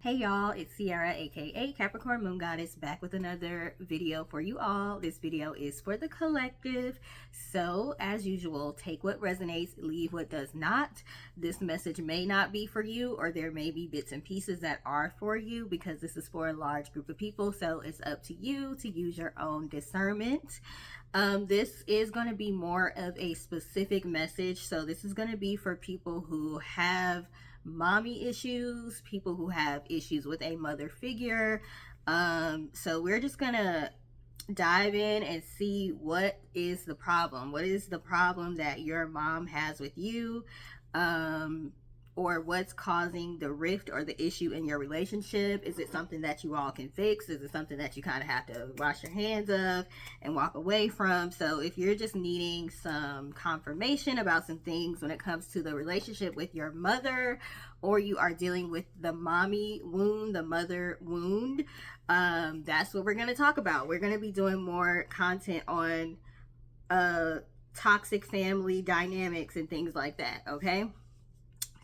Hey y'all, it's Sierra aka Capricorn Moon Goddess back with another video for you all. This video is for the collective. So as usual, take what resonates, leave what does not. This message may not be for you, or there may be bits and pieces that are for you because this is for a large group of people. So it's up to you to use your own discernment. This is going to be more of a specific message. So this is going to be for people who have mommy issues, people who have issues with a mother figure. So we're just gonna dive in and see what is the problem. What is the problem that your mom has with you? Or what's causing the rift or the issue in your relationship? Is it something that you all can fix? Is it something that you kind of have to wash your hands of and walk away from? So if you're just needing some confirmation about some things when it comes to the relationship with your mother, or you are dealing with the mommy wound, the mother wound, that's what we're going to talk about. We're going to be doing more content on toxic family dynamics and things like that, okay?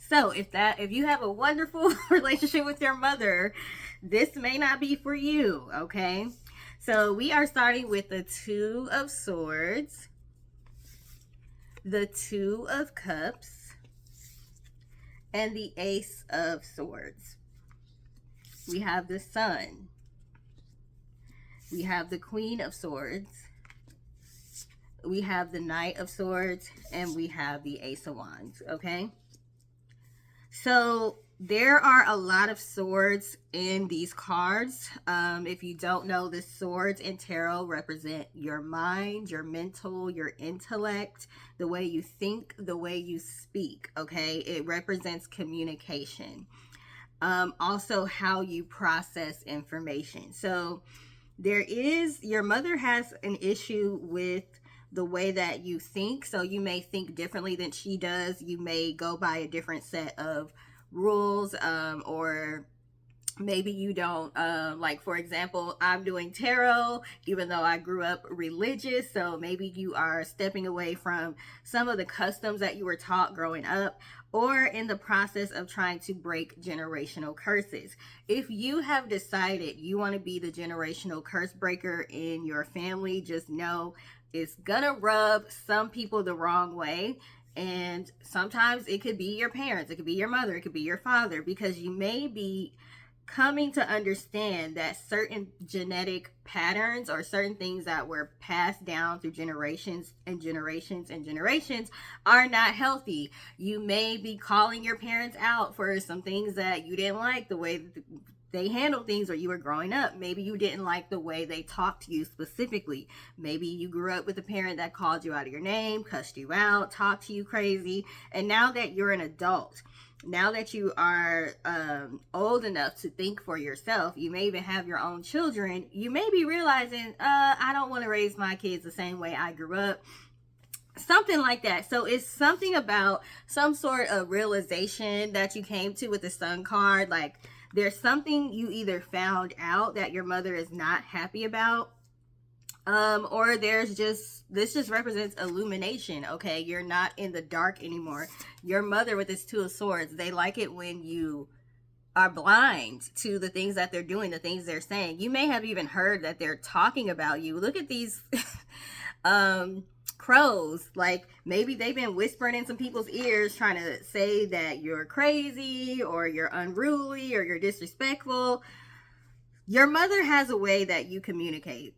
So if you have a wonderful relationship with your mother, this may not be for you, okay? So we are starting with the Two of Swords, the Two of Cups, and the Ace of Swords. We have the Sun. We have the Queen of Swords. We have the Knight of Swords, and we have the Ace of Wands, okay? So there are a lot of swords in these cards. If you don't know, the swords in tarot represent your mind, your mental, your intellect, the way you think, the way you speak, okay? It represents communication. Also how you process information. So your mother has an issue with the way that you think. So you may think differently than she does. You may go by a different set of rules, or maybe you don't. Like, for example, I'm doing tarot even though I grew up religious, so maybe you are stepping away from some of the customs that you were taught growing up, or in the process of trying to break generational curses. If you have decided you want to be the generational curse breaker in your family, just know it's gonna rub some people the wrong way. And sometimes it could be your parents, it could be your mother, it could be your father, because you may be coming to understand that certain genetic patterns or certain things that were passed down through generations and generations and generations are not healthy. You may be calling your parents out for some things that you didn't like, the way they handle things, or you were growing up. Maybe you didn't like the way they talked to you specifically. Maybe you grew up with a parent that called you out of your name, cussed you out, talked to you crazy. And now that you're an adult, now that you are old enough to think for yourself, you may even have your own children, you may be realizing, I don't want to raise my kids the same way I grew up. Something like that. So it's something about some sort of realization that you came to with the Sun card. Like, there's something you either found out that your mother is not happy about, or this just represents illumination, okay? You're not in the dark anymore. Your mother with this Two of Swords, they like it when you are blind to the things that they're doing, the things they're saying. You may have even heard that they're talking about you. Look at these crows. Like, maybe they've been whispering in some people's ears trying to say that you're crazy, or you're unruly, or you're disrespectful. Your mother has a way that you communicate.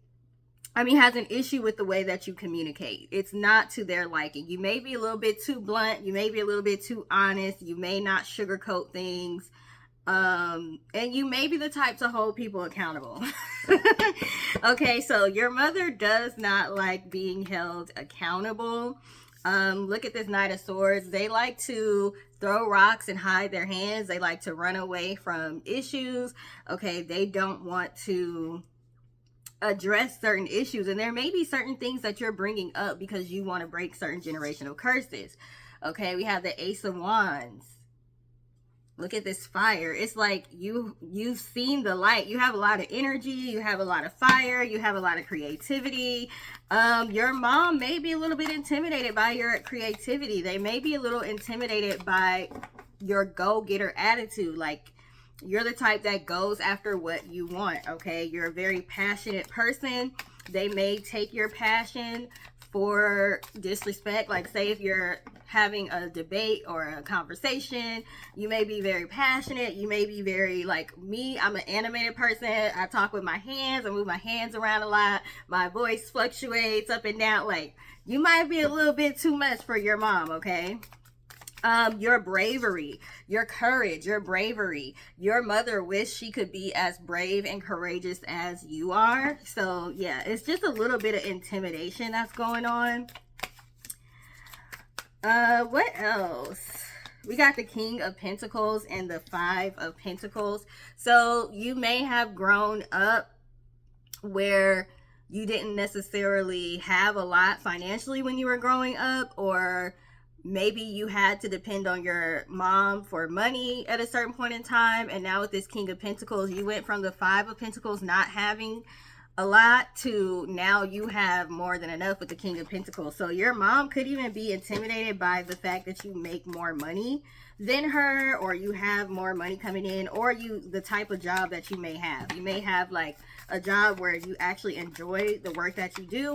Has an issue with the way that you communicate. It's not to their liking. You may be a little bit too blunt. You may be a little bit too honest. You may not sugarcoat things. And you may be the type to hold people accountable. Okay, so your mother does not like being held accountable. Look at this Knight of Swords. They like to throw rocks and hide their hands. They like to run away from issues. Okay, they don't want to address certain issues, and there may be certain things that you're bringing up because you want to break certain generational curses. Okay, we have the Ace of Wands. Look at this fire. It's like you've seen the light. You have a lot of energy, you have a lot of fire, you have a lot of creativity. Your mom may be a little bit intimidated by your creativity. They may be a little intimidated by your go-getter attitude. Like, You're the type that goes after what you want, okay? You're a very passionate person. They may take your passion for disrespect. Like, say if you're having a debate or a conversation, you may be very passionate. You may be very, like me, I'm an animated person. I talk with my hands. I move my hands around a lot. My voice fluctuates up and down. Like, you might be a little bit too much for your mom, okay? Your bravery, your courage, your bravery. Your mother wished she could be as brave and courageous as you are. So yeah, it's just a little bit of intimidation that's going on. What else? We got the King of Pentacles and the Five of Pentacles. So you may have grown up where you didn't necessarily have a lot financially when you were growing up, or maybe you had to depend on your mom for money at a certain point in time. And now with this King of Pentacles, you went from the Five of Pentacles not having a lot to now you have more than enough with the King of Pentacles. So your mom could even be intimidated by the fact that you make more money than her, or you have more money coming in, or the type of job that you may have. You may have like a job where you actually enjoy the work that you do.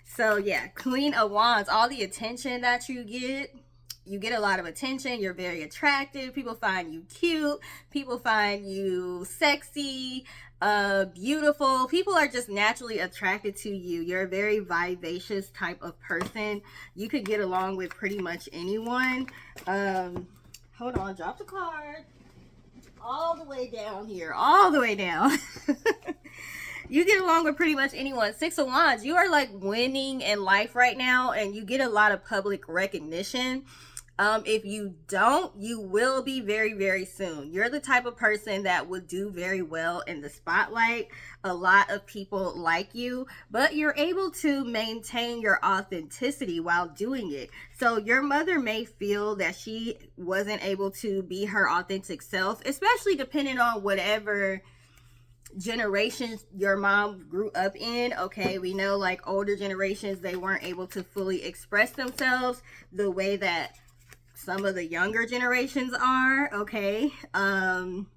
So yeah, Queen of Wands, all the attention that you get a lot of attention. You're very attractive. People find you cute. People find you sexy, beautiful. People are just naturally attracted to you. You're a very vivacious type of person. You could get along with pretty much anyone. Hold on, drop the card. All the way down here. All the way down. You get along with pretty much anyone. Six of Wands, you are like winning in life right now, and you get a lot of public recognition. If you don't, you will be very, very soon. You're the type of person that would do very well in the spotlight. A lot of people like you, but you're able to maintain your authenticity while doing it. So your mother may feel that she wasn't able to be her authentic self, especially depending on whatever generations your mom grew up in. Okay, we know like older generations, they weren't able to fully express themselves the way that some of the younger generations are. Okay, I'm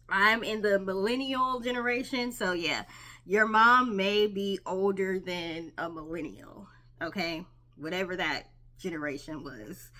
in the millennial generation, so yeah, your mom may be older than a millennial. Okay, whatever that generation was.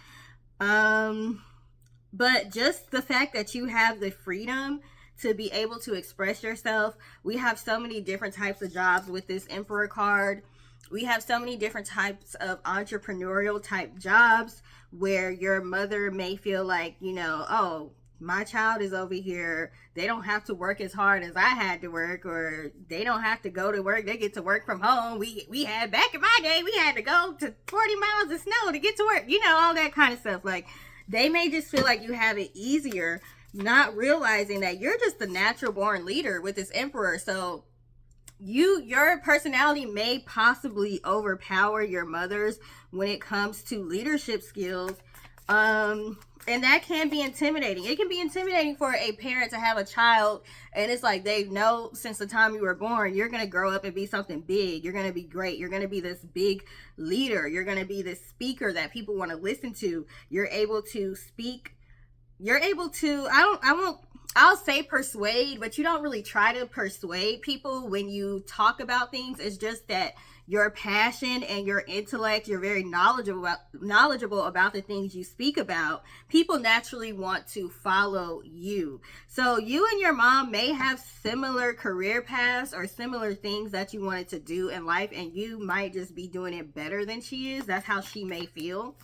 But just the fact that you have the freedom to be able to express yourself. We have so many different types of jobs with this Emperor card. We have so many different types of entrepreneurial type jobs where your mother may feel like, you know, oh, my child is over here. They don't have to work as hard as I had to work, or they don't have to go to work. They get to work from home. We had, back in my day, we had to go to 40 miles of snow to get to work. You know, all that kind of stuff. Like, they may just feel like you have it easier, not realizing that you're just the natural born leader with this Emperor. So your personality may possibly overpower your mother's when it comes to leadership skills. And that can be intimidating. It can be intimidating for a parent to have a child, and it's like they know since the time you were born, you're going to grow up and be something big. You're going to be great. You're going to be this big leader. You're going to be this speaker that people want to listen to. You're able to speak. You're able to, I'll say persuade, but you don't really try to persuade people when you talk about things. It's just that your passion and your intellect, you're very knowledgeable about the things you speak about. People naturally want to follow you. So you and your mom may have similar career paths or similar things that you wanted to do in life, and you might just be doing it better than she is. That's how she may feel.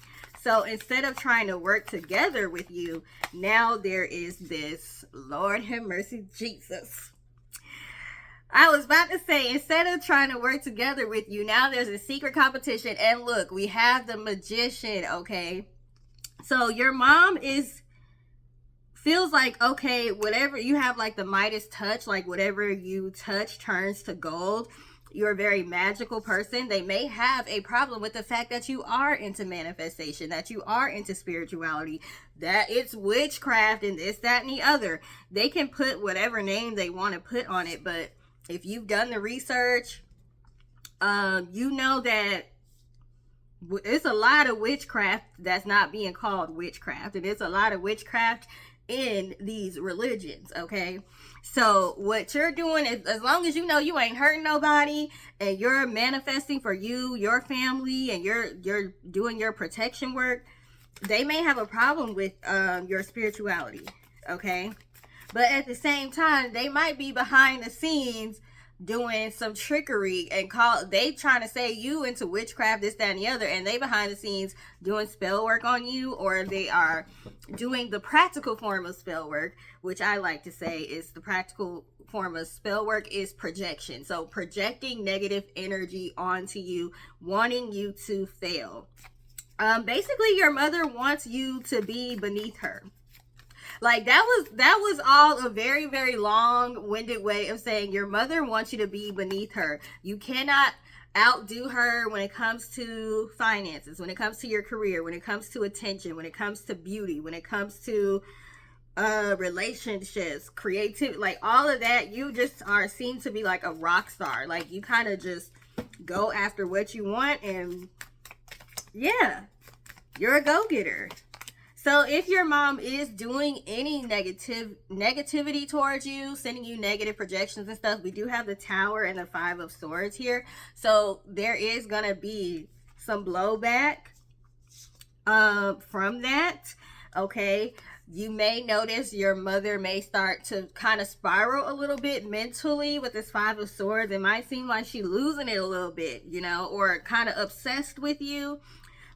So instead of trying to work together with you, now there is this, Lord have mercy, Jesus. I was about to say, instead of trying to work together with you, now there's a secret competition. And look, we have the Magician, okay? So your mom feels like, okay, whatever, you have like the Midas touch, like whatever you touch turns to gold. You're a very magical person. They may have a problem with the fact that you are into manifestation, that you are into spirituality, that it's witchcraft and this, that, and the other. They can put whatever name they want to put on it, but if you've done the research, you know that it's a lot of witchcraft that's not being called witchcraft, and it's a lot of witchcraft in these religions, okay? So what you're doing is, as long as you know you ain't hurting nobody and you're manifesting for you, your family, and you're doing your protection work, they may have a problem with your spirituality, okay? But at the same time, they might be behind the scenes doing some trickery and they trying to say you into witchcraft, this, that, and the other, and they behind the scenes doing spell work on you, or they are doing the practical form of spell work, which I like to say is the practical form of spell work is projection. So projecting negative energy onto you, wanting you to fail. Basically your mother wants you to be beneath her. Like that was all a very, very long-winded way of saying your mother wants you to be beneath her. You cannot outdo her when it comes to finances, when it comes to your career, when it comes to attention, when it comes to beauty, when it comes to relationships, creativity, like all of that. You just seem to be like a rock star. Like you kind of just go after what you want, and yeah, you're a go-getter. So if your mom is doing any negativity towards you, sending you negative projections and stuff, we do have the Tower and the Five of Swords here. So there is going to be some blowback from that, okay? You may notice your mother may start to kind of spiral a little bit mentally with this Five of Swords. It might seem like she's losing it a little bit, you know, or kind of obsessed with you.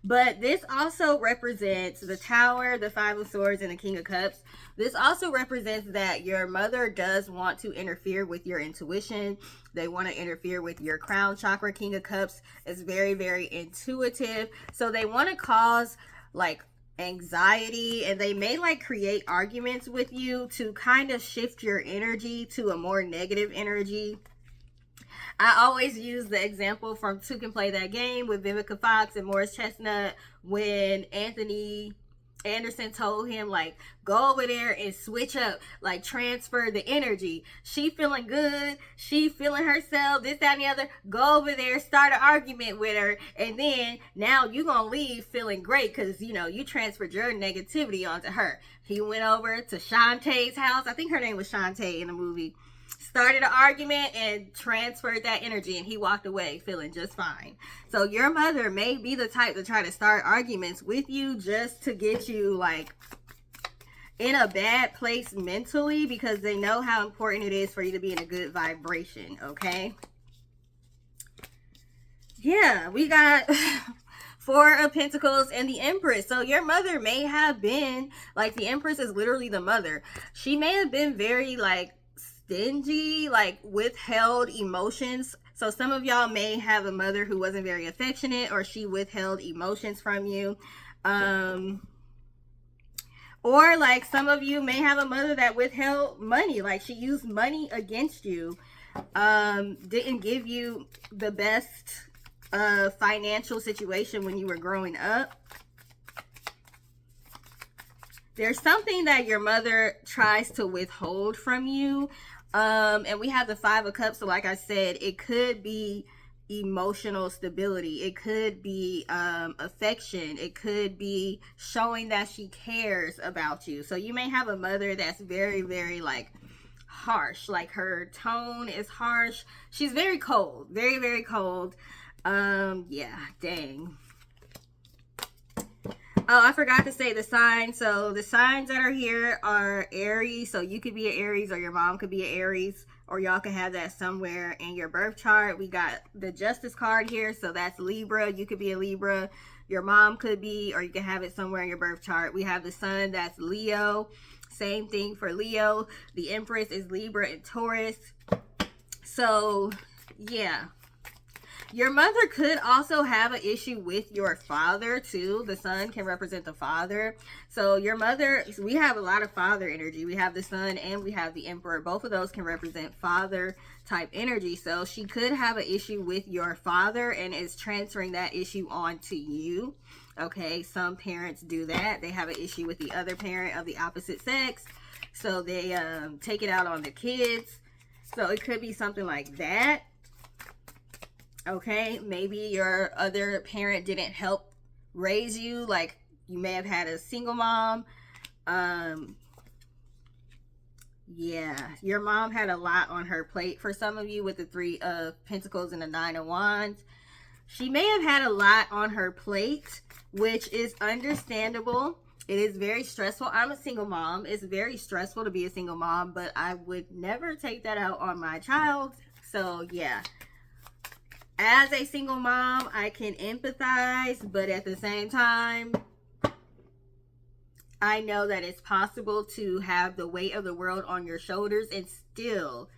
But this also represents the Tower, the Five of Swords, and the King of Cups. This also represents that your mother does want to interfere with your intuition. They want to interfere with your crown chakra. King of Cups is very, very intuitive. So they want to cause like anxiety, and they may like create arguments with you to kind of shift your energy to a more negative energy. I always use the example from Two Can Play That Game with Vivica Fox and Morris Chestnut when Anthony Anderson told him, like, go over there and switch up, like transfer the energy. She feeling good, she feeling herself, this, that, and the other. Go over there, start an argument with her, and then now you gonna leave feeling great because, you know, you transferred your negativity onto her. He went over to Shantae's house. I think her name was Shantae in the movie. Started an argument and transferred that energy, and he walked away feeling just fine. So your mother may be the type to try to start arguments with you just to get you like in a bad place mentally, because they know how important it is for you to be in a good vibration, okay? Yeah, we got Four of Pentacles and the Empress. So your mother may have been like, the Empress is literally the mother. She may have been very like stingy, like withheld emotions. So some of y'all may have a mother who wasn't very affectionate, or she withheld emotions from you. Or like some of you may have a mother that withheld money, like she used money against you, didn't give you the best financial situation when you were growing up. There's something that your mother tries to withhold from you. And we have the Five of Cups. So like I said, it could be emotional stability. It could be affection. It could be showing that she cares about you. So you may have a mother that's very, very like harsh. Like her tone is harsh. She's very cold. Very, very cold. Yeah, dang. Oh, I forgot to say the signs. So the signs that are here are Aries. So you could be an Aries, or your mom could be an Aries, or y'all could have that somewhere in your birth chart. We got the Justice card here. So that's Libra. You could be a Libra. Your mom could be, or you can have it somewhere in your birth chart. We have the Sun. That's Leo. Same thing for Leo. The Empress is Libra and Taurus. So yeah. Your mother could also have an issue with your father too. The Sun can represent the father. So your mother, we have a lot of father energy. We have the Sun and we have the Emperor. Both of those can represent father type energy. So she could have an issue with your father and is transferring that issue on to you. Okay, some parents do that. They have an issue with the other parent of the opposite sex. So they take it out on the kids. So it could be something like that. Okay, maybe your other parent didn't help raise you. Like you may have had a single mom, Yeah, your mom had a lot on her plate for some of you with the Three of Pentacles and the Nine of Wands. She may have had a lot on her plate, which is understandable. It is very stressful. I'm a single mom. It's very stressful to be a single mom, but I would never take that out on my child. So, yeah. As a single mom, I can empathize, but at the same time, I know that it's possible to have the weight of the world on your shoulders and still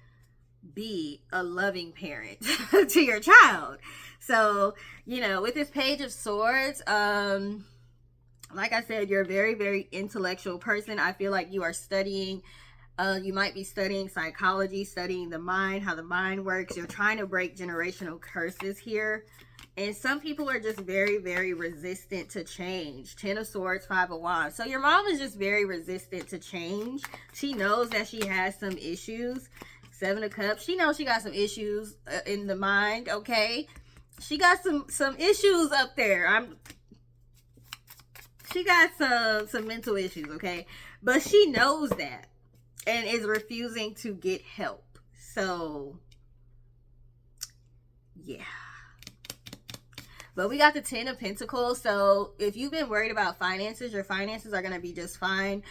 be a loving parent to your child. So, you know, with this Page of Swords, like I said, you're a very, very intellectual person. I feel like you are studying, you might be studying psychology, studying the mind, how the mind works. You're trying to break generational curses here. And some people are just very, very resistant to change. 10 of Swords, 5 of Wands. So your mom is just very resistant to change. She knows that she has some issues. 7 of Cups. She knows she got some issues in the mind, okay? She got some issues up there. She got some mental issues, okay? But she knows that and is refusing to get help. So, yeah. But we got the 10 of Pentacles. So if you've been worried about finances, your finances are going to be just fine.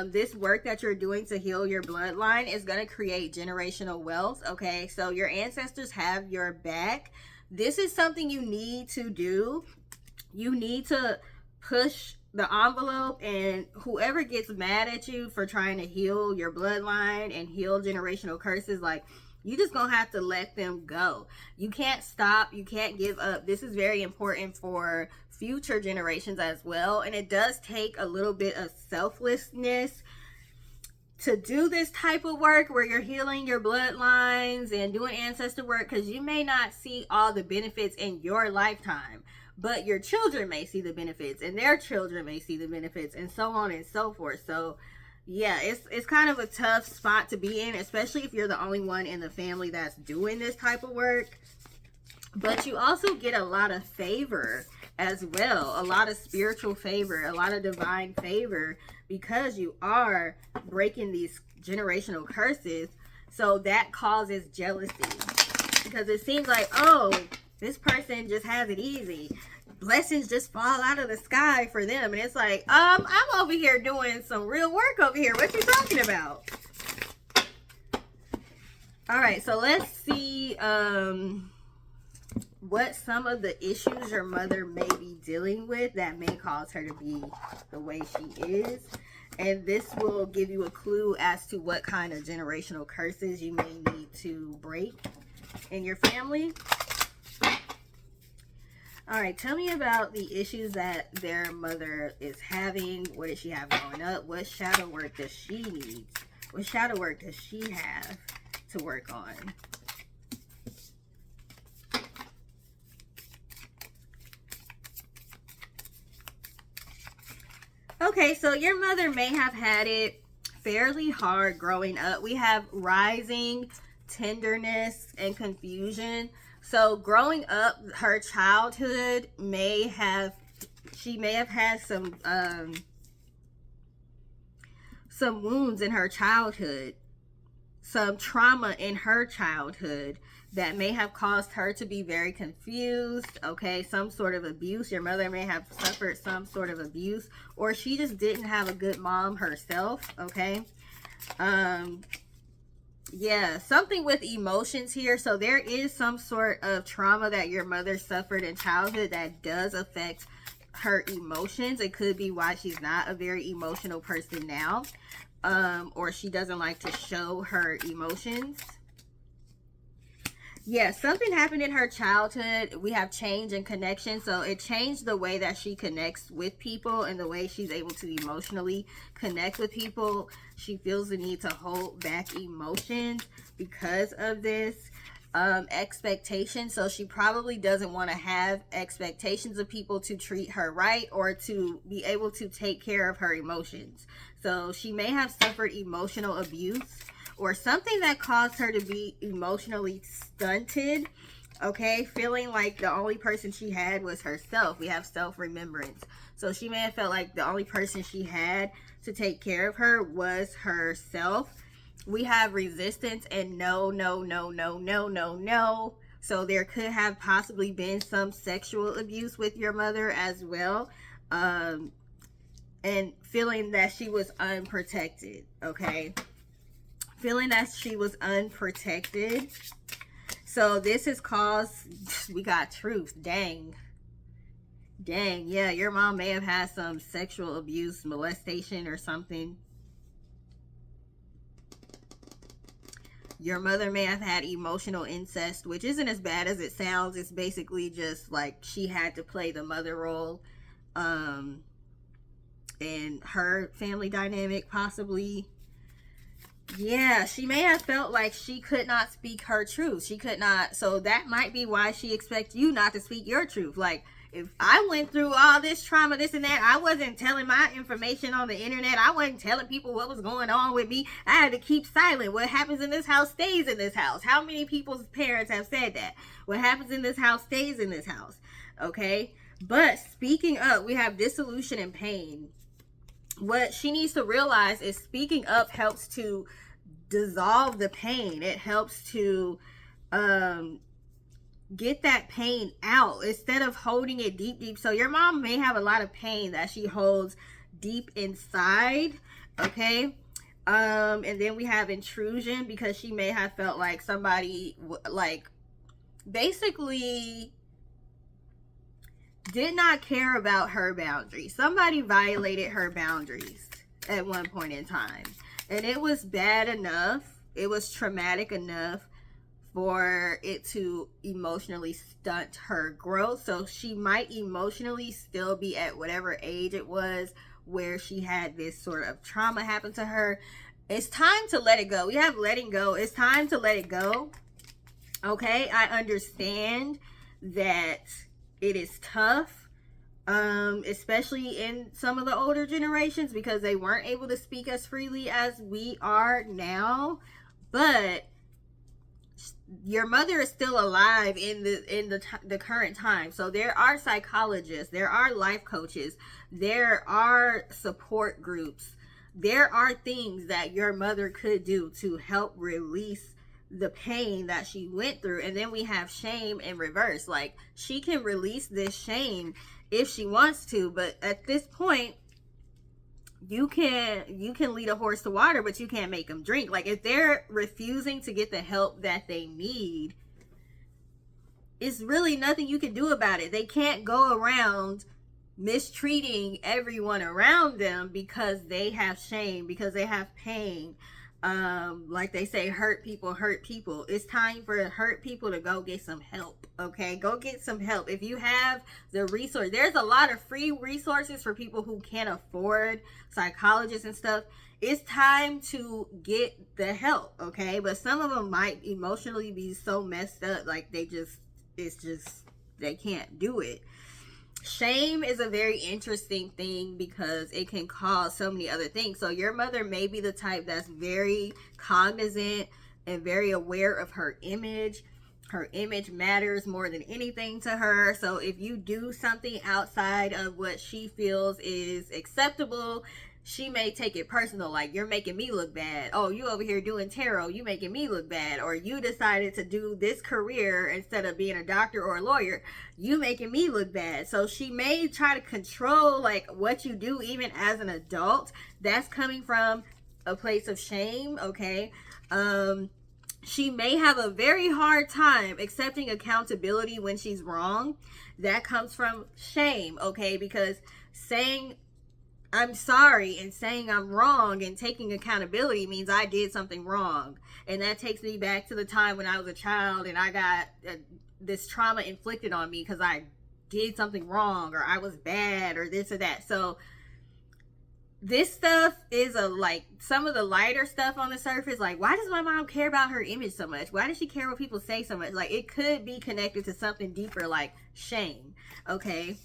This work that you're doing to heal your bloodline is going to create generational wealth. Okay, so your ancestors have your back. This is something you need to do. You need to push the envelope, and whoever gets mad at you for trying to heal your bloodline and heal generational curses, like, you just gonna have to let them go. You can't stop. You can't give up. This is very important for future generations as well. And it does take a little bit of selflessness to do this type of work where you're healing your bloodlines and doing ancestor work, because you may not see all the benefits in your lifetime, but your children may see the benefits and their children may see the benefits, and so on and so forth. So yeah, it's kind of a tough spot to be in, especially if you're the only one in the family that's doing this type of work. But you also get a lot of favor as well, a lot of spiritual favor, a lot of divine favor, because you are breaking these generational curses. So that causes jealousy, because it seems like, oh, this person just has it easy. Blessings just fall out of the sky for them. And it's like, I'm over here doing some real work over here. What you talking about? All right, so let's see what some of the issues your mother may be dealing with that may cause her to be the way she is. And this will give you a clue as to what kind of generational curses you may need to break in your family. All right, tell me about the issues that their mother is having. What does she have growing up? What shadow work does she need? What shadow work does she have to work on? Okay, so your mother may have had it fairly hard growing up. We have rising, tenderness, and confusion. So growing up, her childhood she may have had some wounds in her childhood, some trauma in her childhood that may have caused her to be very confused. Okay, some sort of abuse. Your mother may have suffered some sort of abuse, or she just didn't have a good mom herself. Okay, yeah, something with emotions here. So there is some sort of trauma that your mother suffered in childhood that does affect her emotions. It could be why she's not a very emotional person now, or she doesn't like to show her emotions. Yeah, something happened in her childhood. We have change and connection. So it changed the way that she connects with people and the way she's able to emotionally connect with people. She feels the need to hold back emotions because of this expectation. So she probably doesn't want to have expectations of people to treat her right or to be able to take care of her emotions. So she may have suffered emotional abuse or something that caused her to be emotionally stunted, okay? Feeling like the only person she had was herself. We have self-remembrance. So she may have felt like the only person she had to take care of her was herself. We have resistance and no, no, no, no, no, no, no. So there could have possibly been some sexual abuse with your mother as well. And feeling that she was unprotected, okay? Feeling that she was unprotected. So this has caused, we got truth. Dang, yeah, your mom may have had some sexual abuse, molestation or something. Your mother may have had emotional incest, which isn't as bad as it sounds. It's basically just like she had to play the mother role in her family dynamic, possibly. Yeah, she may have felt like she could not speak her truth. She could not. So that might be why she expects you not to speak your truth. Like, if I went through all this trauma, this and that, I wasn't telling my information on the internet. I wasn't telling people what was going on with me. I had to keep silent. What happens in this house stays in this house. How many people's parents have said that? What happens in this house stays in this house. Okay? But speaking up, we have dissolution and pain. What she needs to realize is speaking up helps to dissolve the pain. It helps to get that pain out instead of holding it deep. So your mom may have a lot of pain that she holds deep inside, okay? And then we have intrusion, because she may have felt like somebody like basically did not care about her boundaries. Somebody violated her boundaries at one point in time, and it was bad enough, it was traumatic enough for it to emotionally stunt her growth. So she might emotionally still be at whatever age it was where she had this sort of trauma happen to her. It's time to let it go. We have letting go. It's time to let it go. Okay, I understand that it is tough, especially in some of the older generations, because they weren't able to speak as freely as we are now. But your mother is still alive in the current time. So there are psychologists, there are life coaches, there are support groups, there are things that your mother could do to help release the pain that she went through. And then we have shame in reverse. Like, she can release this shame if she wants to, but at this point, you can lead a horse to water, but you can't make them drink. Like, if they're refusing to get the help that they need, it's really nothing you can do about it. They can't go around mistreating everyone around them because they have shame, because they have pain. Like they say, hurt people hurt people. It's time for hurt people to go get some help. Okay, go get some help. If you have the resource, there's a lot of free resources for people who can't afford psychologists and stuff. It's time to get the help. Okay, but some of them might emotionally be so messed up, like they can't do it. Shame is a very interesting thing because it can cause so many other things. So your mother may be the type that's very cognizant and very aware of her image. Her image matters more than anything to her. So if you do something outside of what she feels is acceptable, she may take it personal, like, you're making me look bad. Oh, you over here doing tarot, you making me look bad. Or you decided to do this career instead of being a doctor or a lawyer, you making me look bad. So she may try to control like what you do even as an adult. That's coming from a place of shame. Okay. She may have a very hard time accepting accountability when she's wrong. That comes from shame. Okay, because saying I'm sorry and saying I'm wrong and taking accountability means I did something wrong. And that takes me back to the time when I was a child and I got this trauma inflicted on me because I did something wrong or I was bad or this or that. So this stuff is like some of the lighter stuff on the surface. Like, why does my mom care about her image so much? Why does she care what people say so much? Like, it could be connected to something deeper, like shame. Okay.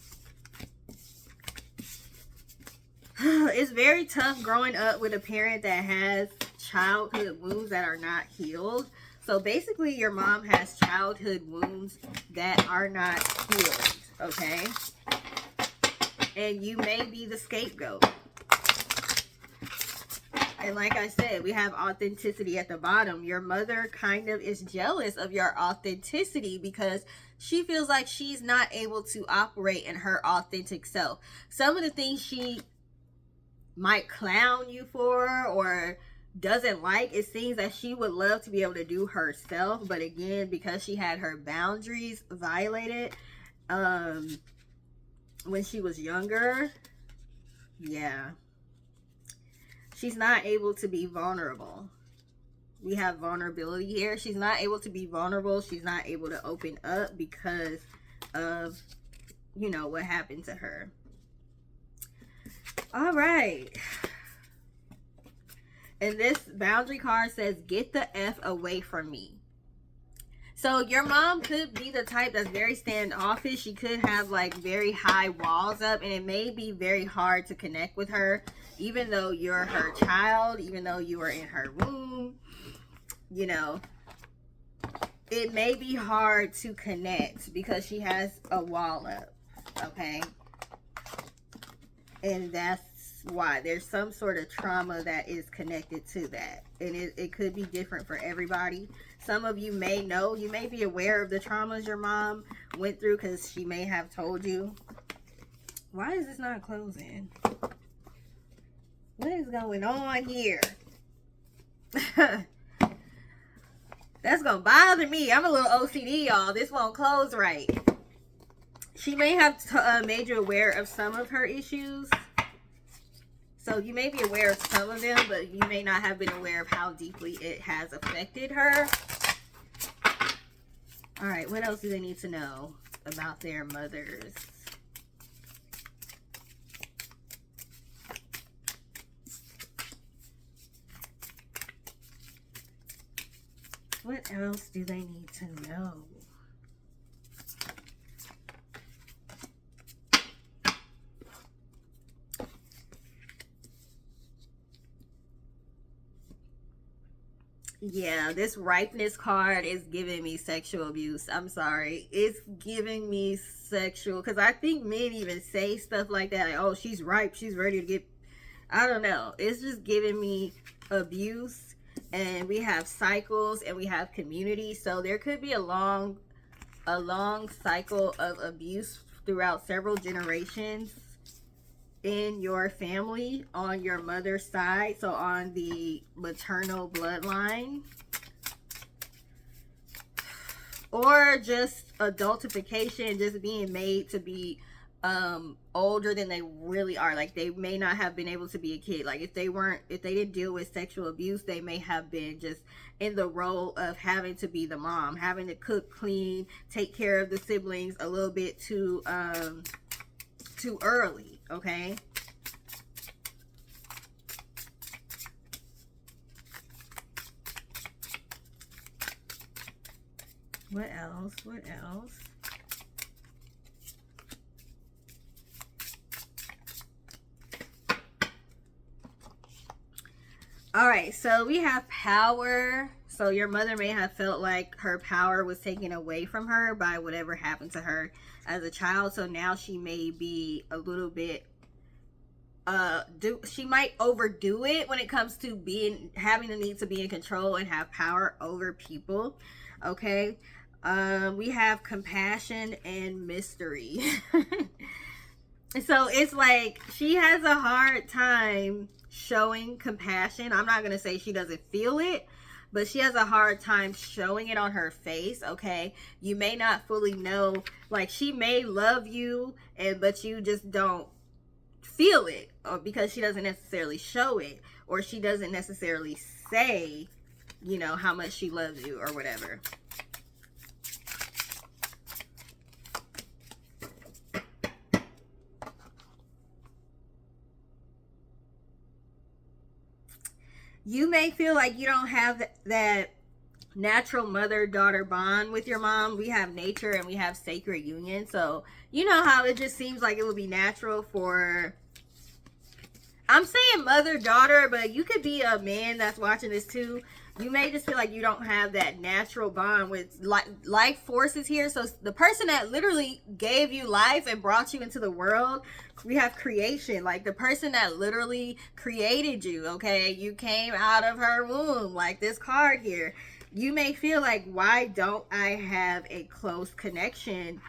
It's very tough growing up with a parent that has childhood wounds that are not healed. So basically your mom has childhood wounds that are not healed, okay? And you may be the scapegoat. And like I said, we have authenticity at the bottom. Your mother kind of is jealous of your authenticity because she feels like she's not able to operate in her authentic self. Some of the things she might clown you for or doesn't like is things that she would love to be able to do herself, but again, because she had her boundaries violated when she was younger, yeah, she's not able to be vulnerable. We have vulnerability here. She's not able to be vulnerable. She's not able to open up because of, you know, what happened to her. All right. And this boundary card says, get the F away from me. So your mom could be the type that's very standoffish. She could have like very high walls up, and it may be very hard to connect with her, even though you're her child, even though you were in her womb. You know, it may be hard to connect because she has a wall up, okay? And that's why there's some sort of trauma that is connected to that. And it could be different for everybody. Some of you may know, you may be aware of the traumas your mom went through because she may have told you. Why is this not closing? What is going on here? That's gonna bother me. I'm a little OCD, y'all. This won't close right. She may have made you aware of some of her issues. So you may be aware of some of them, but you may not have been aware of how deeply it has affected her. All right, what else do they need to know about their mothers? What else do they need to know? Yeah, this ripeness card is giving me sexual abuse. I'm sorry. It's giving me sexual, because I think men even say stuff like that. Like, oh, she's ripe. She's ready to get, I don't know. It's just giving me abuse. And we have cycles and we have community. So there could be a long cycle of abuse throughout several generations in your family on your mother's side, so on the maternal bloodline, or just adultification, just being made to be older than they really are. Like, they may not have been able to be a kid. Like, if they didn't deal with sexual abuse, they may have been just in the role of having to be the mom, having to cook, clean, take care of the siblings a little bit too early. Okay. What else? What else? All right, so we have power. So your mother may have felt like her power was taken away from her by whatever happened to her as a child. So now she may be a little bit she might overdo it when it comes to having the need to be in control and have power over people. Okay. We have compassion and mystery. So it's like she has a hard time showing compassion. I'm not going to say she doesn't feel it, but she has a hard time showing it on her face. Okay. You may not fully know, like, she may love you, but you just don't feel it, or because she doesn't necessarily show it, or she doesn't necessarily say, you know, how much she loves you or whatever. You may feel like you don't have that natural mother-daughter bond with your mom. We have nature and we have sacred union. So you know how it just seems like it would be natural for, I'm saying mother-daughter, but you could be a man that's watching this too. You may just feel like you don't have that natural bond with life forces here. So the person that literally gave you life and brought you into the world, we have creation. Like the person that literally created you, okay? You came out of her womb, like this card here. You may feel like, why don't I have a close connection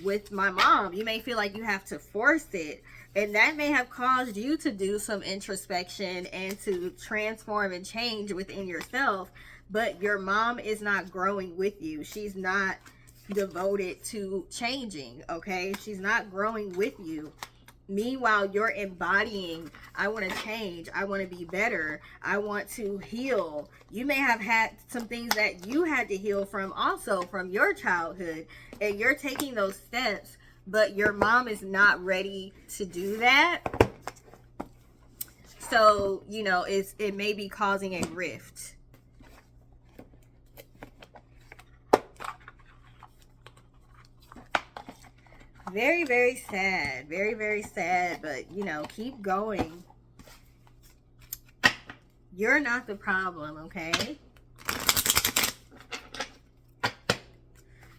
with my mom? You may feel like you have to force it. And that may have caused you to do some introspection and to transform and change within yourself. But your mom is not growing with you. She's not devoted to changing, okay? She's not growing with you. Meanwhile, you're embodying, I want to change. I want to be better. I want to heal. You may have had some things that you had to heal from also from your childhood. And you're taking those steps, but your mom is not ready to do that. So, you know, it may be causing a rift. Very, very sad. Very, very sad. But, you know, keep going. You're not the problem, okay?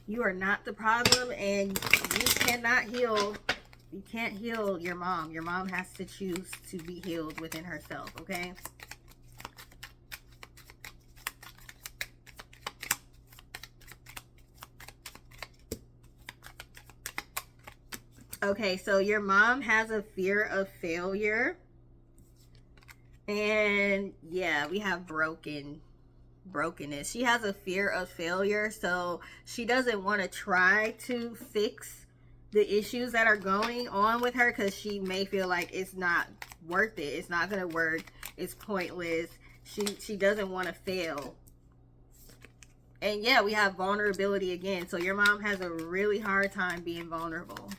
You are not the problem, and you cannot heal. You can't heal your mom. Your mom has to choose to be healed within herself, okay? Okay, so your mom has a fear of failure. And yeah, we have brokenness. She has a fear of failure, so she doesn't want to try to fix the issues that are going on with her because she may feel like it's not worth it. It's not going to work. It's pointless. She doesn't want to fail. And yeah, we have vulnerability again. So your mom has a really hard time being vulnerable.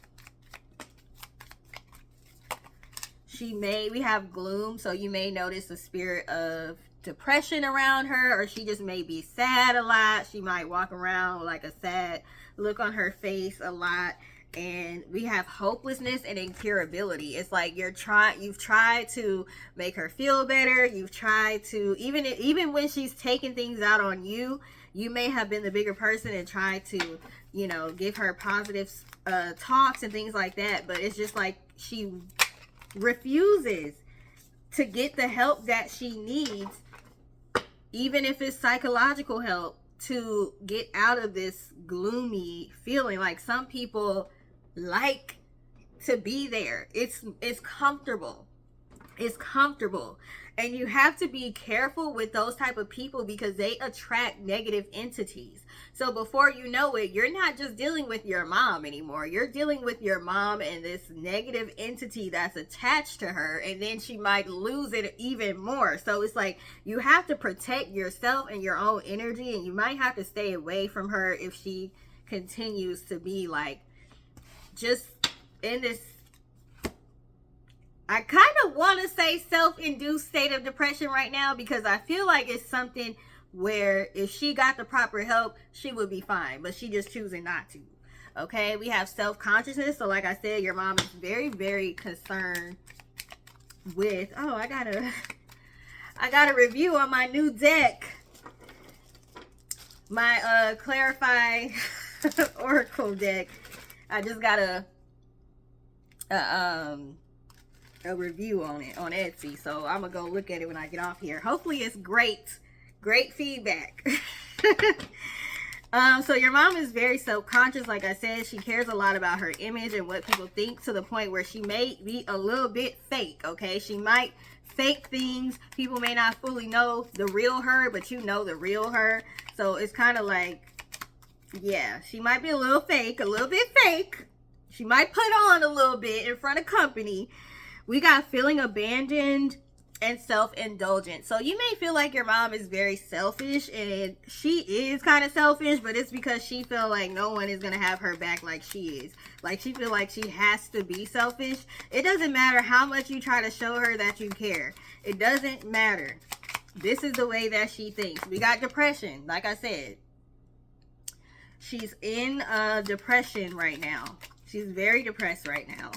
We have gloom, so you may notice a spirit of depression around her, or she just may be sad a lot. She might walk around with like a sad look on her face a lot. And we have hopelessness and incurability. It's like you've tried to make her feel better. You've tried to, even when she's taking things out on you, you may have been the bigger person and tried to, you know, give her positive talks and things like that. But it's just like she refuses to get the help that she needs, even if it's psychological help, to get out of this gloomy feeling. Like some people like to be there. It's comfortable. It's comfortable. And you have to be careful with those type of people because they attract negative entities. So before you know it, you're not just dealing with your mom anymore. You're dealing with your mom and this negative entity that's attached to her. And then she might lose it even more. So it's like you have to protect yourself and your own energy. And you might have to stay away from her if she continues to be like just in this, I kind of want to say self-induced state of depression right now, because I feel like it's something where if she got the proper help, she would be fine, but she just choosing not to. Okay, we have self-consciousness. So like I said, your mom is very, very concerned with, oh, I got a review on my new deck. My Clarify Oracle deck. I just got a review on it on Etsy, so I'm gonna go look at it when I get off here. Hopefully it's great feedback. So your mom is very self-conscious. Like I said, she cares a lot about her image and what people think, to the point where she may be a little bit fake. Okay, she might fake things. People may not fully know the real her, but you know the real her. So it's kind of like, yeah, she might be a little bit fake. She might put on a little bit in front of company. We got feeling abandoned and self-indulgent. So you may feel like your mom is very selfish, and she is kind of selfish, but it's because she feel like no one is going to have her back like she is. Like she feel like she has to be selfish. It doesn't matter how much you try to show her that you care. It doesn't matter. This is the way that she thinks. We got depression. Like I said, she's in depression right now. She's very depressed right now.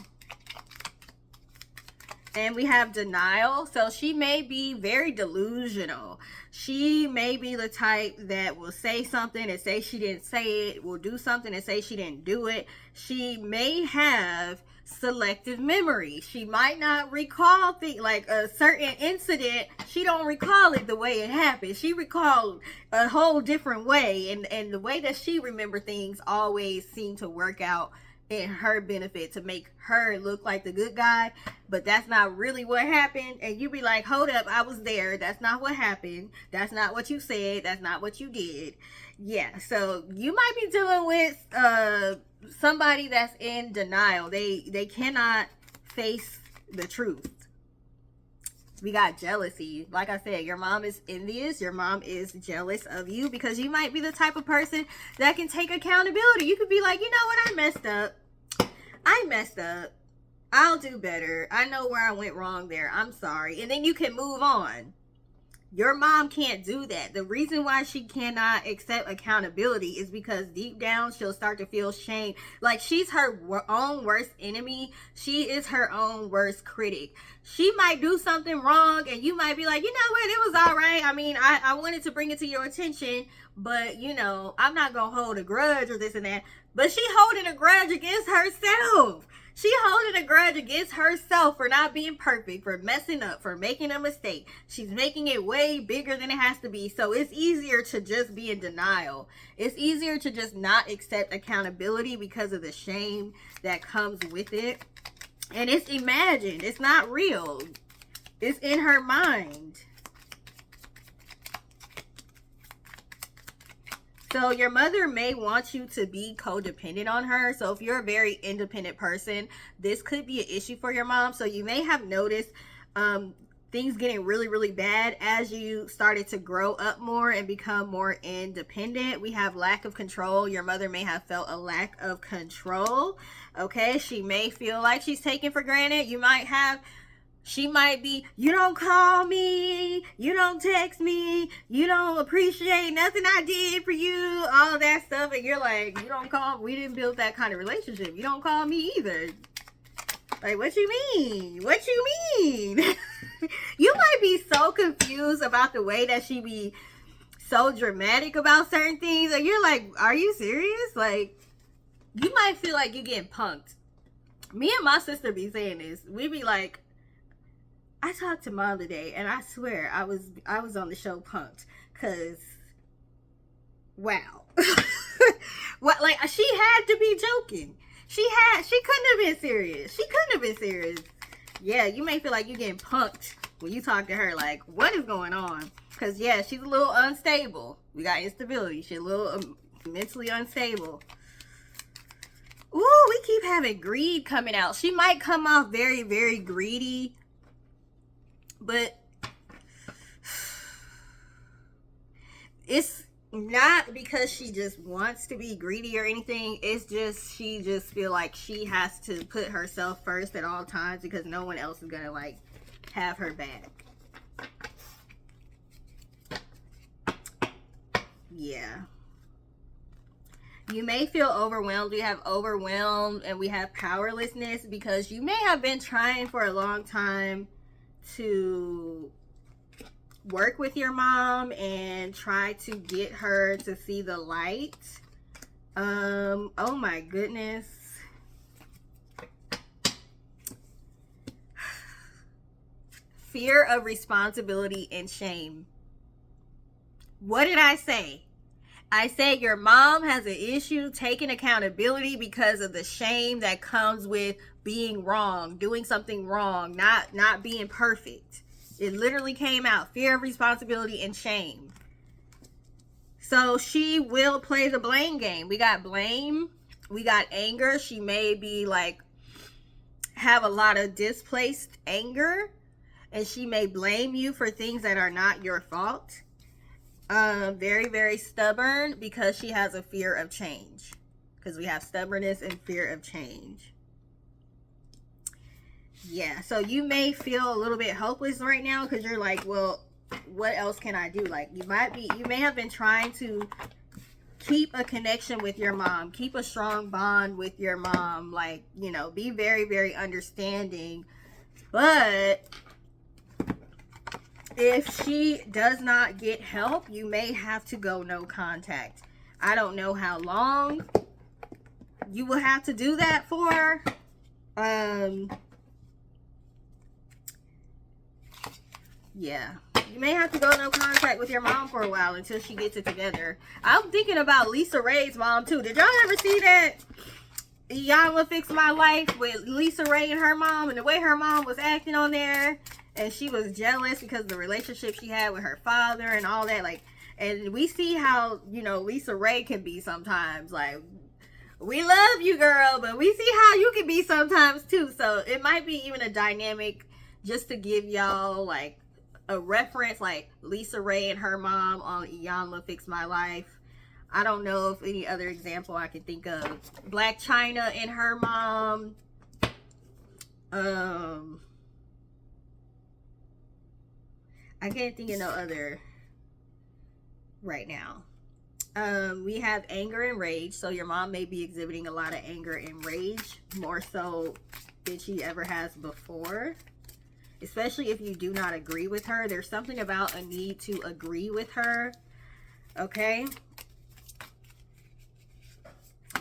And we have denial. So she may be very delusional. She may be the type that will say something and say she didn't say it, will do something and say she didn't do it. She may have selective memory. She might not recall like a certain incident. She don't recall it the way it happened. She recalled a whole different way, and the way that she remember things always seem to work out in her benefit to make her look like the good guy, but that's not really what happened. And you be like, hold up, I was there, that's not what happened, that's not what you said, that's not what you did. Yeah, so you might be dealing with somebody that's in denial. They cannot face the truth. We got jealousy. Like I said, your mom is envious. Your mom is jealous of you because you might be the type of person that can take accountability. You could be like, you know what, I messed up. I'll do better. I know where I went wrong there. I'm sorry. And then you can move on. Your mom can't do that. The reason why she cannot accept accountability is because deep down she'll start to feel shame. Like she's her own worst enemy. She is her own worst critic. She might do something wrong and you might be like, you know what, it was all right. I mean, I wanted to bring it to your attention, but you know, I'm not going to hold a grudge or this and that. But she holding a grudge against herself. She holding a grudge against herself for not being perfect, for messing up, for making a mistake. She's making it way bigger than it has to be. So it's easier to just be in denial. It's easier to just not accept accountability because of the shame that comes with it. And it's imagined. It's not real. It's in her mind. So your mother may want you to be codependent on her. So if you're a very independent person, this could be an issue for your mom. So you may have noticed things getting really, really bad as you started to grow up more and become more independent. We have lack of control. Your mother may have felt a lack of control. Okay, she may feel like she's taken for granted. She might be, you don't call me, you don't text me, you don't appreciate nothing I did for you, all that stuff. And you're like, you don't call, we didn't build that kind of relationship. You don't call me either. Like, what you mean? What you mean? You might be so confused about the way that she be so dramatic about certain things. And you're like, are you serious? Like, you might feel like you're getting punked. Me and my sister be saying this. We be like, I talked to mom today, and I swear I was on the show Punked, cause wow, what, like, she had to be joking. She couldn't have been serious. She couldn't have been serious. Yeah, you may feel like you're getting punked when you talk to her. Like, what is going on? Cause yeah, she's a little unstable. We got instability. She's a little mentally unstable. Ooh, we keep having greed coming out. She might come off very, very greedy. But it's not because she just wants to be greedy or anything. It's just she just feel like she has to put herself first at all times because no one else is gonna like have her back. Yeah. You may feel overwhelmed. We have overwhelmed and we have powerlessness because you may have been trying for a long time to work with your mom and try to get her to see the light. Oh my goodness. Fear of responsibility and shame. What did I say? I said your mom has an issue taking accountability because of the shame that comes with being wrong, doing something wrong, not being perfect. It literally came out. Fear of responsibility and shame. So she will play the blame game. We got blame. We got anger. She may be like, have a lot of displaced anger. And she may blame you for things that are not your fault. Very, very stubborn because she has a fear of change. Because we have stubbornness and fear of change. Yeah, so you may feel a little bit hopeless right now because you're like, well, what else can I do? Like, you may have been trying to keep a connection with your mom, keep a strong bond with your mom, like, you know, be very, very understanding But if she does not get help, you may have to go no contact. I don't know how long you will have to do that for. Yeah, you may have to go no contact with your mom for a while until she gets it together. I'm thinking about LisaRaye's mom too. Did y'all ever see that Iyanla Fix My Life with LisaRaye and her mom, and the way her mom was acting on there, and she was jealous because of the relationship she had with her father and all that? Like, and we see how, you know, LisaRaye can be sometimes. Like, we love you, girl, but we see how you can be sometimes too. So it might be even a dynamic, just to give y'all like a reference, like LisaRaye and her mom on Iyanla Fix My Life. I don't know if any other example I can think of. Blac Chyna and her mom. I can't think of no other right now. We have anger and rage. So your mom may be exhibiting a lot of anger and rage, more so than she ever has before. Especially if you do not agree with her. There's something about a need to agree with her. Okay?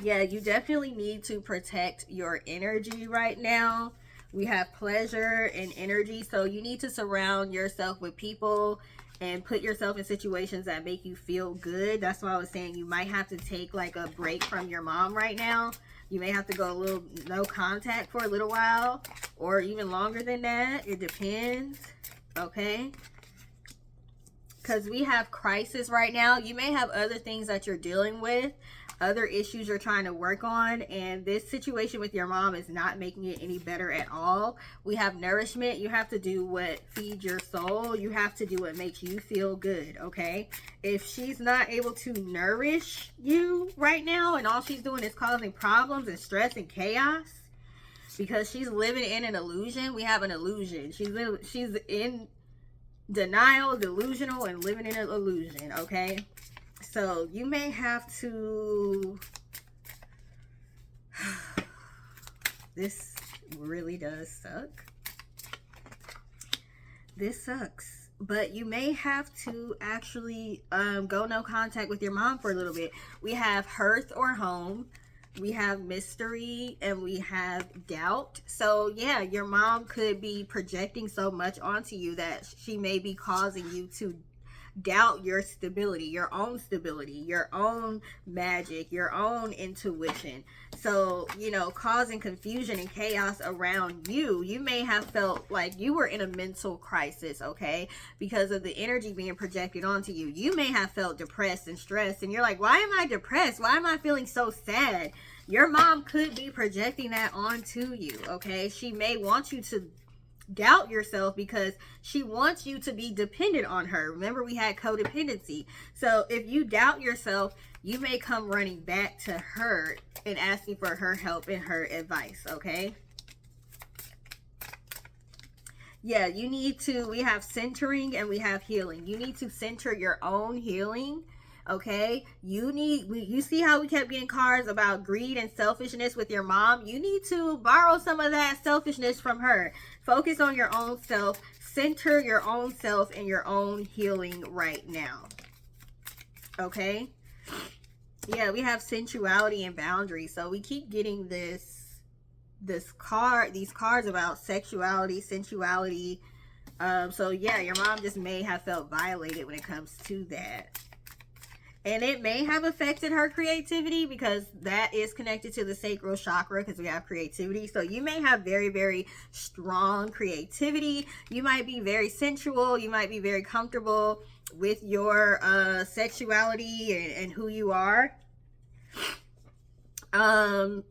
Yeah, you definitely need to protect your energy right now. We have pleasure and energy. So you need to surround yourself with people and put yourself in situations that make you feel good. That's why I was saying you might have to take like a break from your mom right now. You may have to go a little no contact for a little while, or even longer than that. It depends. Okay? Because we have crisis right now. You may have other things that you're dealing with, other issues you're trying to work on, and this situation with your mom is not making it any better at all. We have nourishment. You have to do what feeds your soul. You have to do what makes you feel good. Okay? If she's not able to nourish you right now, and all she's doing is causing problems and stress and chaos, because she's living in an illusion. We have an illusion. She's in denial, delusional, and living in an illusion. Okay? So you may have to, this really does suck. This sucks. But you may have to actually go no contact with your mom for a little bit. We have hearth or home. We have mystery, and we have doubt. So yeah, your mom could be projecting so much onto you that she may be causing you to doubt your stability, your own magic, your own intuition. So, you know, causing confusion and chaos around you. You may have felt like you were in a mental crisis, okay, because of the energy being projected onto you. You may have felt depressed and stressed, and you're like, why am I depressed? Why am I feeling so sad? Your mom could be projecting that onto you, okay? She may want you to doubt yourself because she wants you to be dependent on her. Remember, we had codependency. So if you doubt yourself, you may come running back to her and asking for her help and her advice. Okay? Yeah, you need to, we have centering and we have healing. You need to center your own healing. Okay, you see how we kept getting cards about greed and selfishness with your mom? You need to borrow some of that selfishness from her. Focus on your own self, center your own self and your own healing right now. Okay, yeah, we have sensuality and boundaries. So we keep getting these cards about sexuality, sensuality. So yeah, your mom just may have felt violated when it comes to that. And it may have affected her creativity, because that is connected to the sacral chakra, because we have creativity. So you may have very, very strong creativity. You might be very sensual. You might be very comfortable with your sexuality and who you are. And